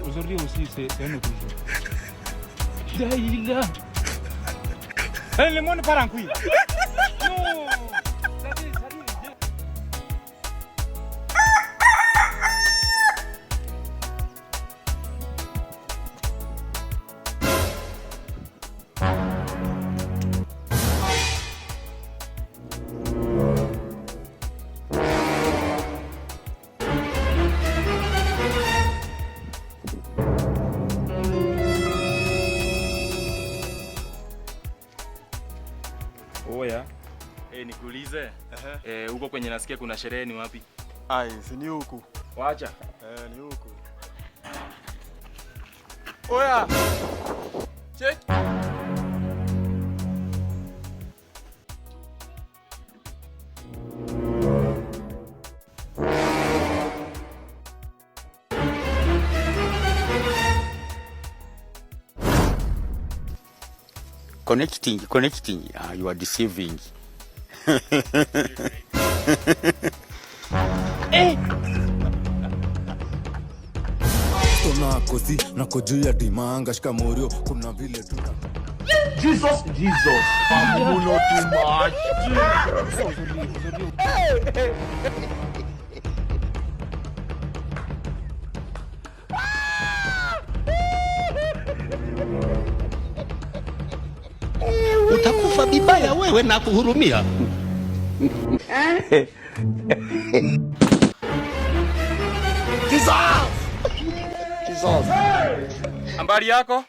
Aujourd'hui aussi, c'est un autre jour. Daïla. Le monde part en couille. Non. Ça dit. Oya. Nikuulize. Huko kwenye nasikia kuna sherehe ni wapi? Ai, si ni huku. Wacha. Ni huku. Oya. Check. Connecting. You are deceiving. Tona kosi na kujua dimanga shikamorio kuna vile tuta. Jesus. I'm not too much. Utakufa vibaya wewe na kuhurumia. Jesus. Habari yako?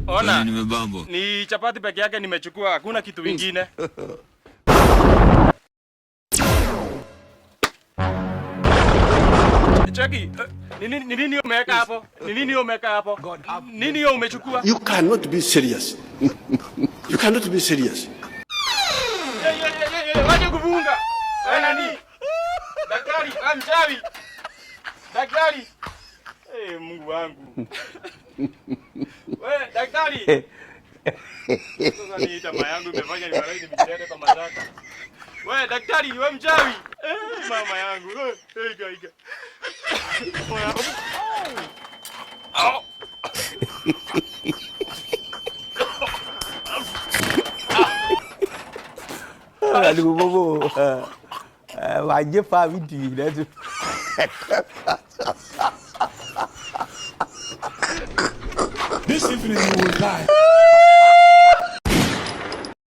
Ona. Nimebambo. Ni chapati peke yake nimechukua, hakuna kitu kingine. Cheki, nini umeweka hapo? Nini umeweka hapo? Nini umechukua? You cannot be serious. You cannot be serious. Waje kufunga. Nani? Daktari, mchawi. Daktari. Mungu wangu. Wewe daktari. Sasa ni jamaa yangu imefanya nimewahi nimchele kwa mataka. Wewe daktari, wewe mchawi. Mama yangu. Iga. Au. Aduh bobo. Wajib pa video dah tu. This evening you will die.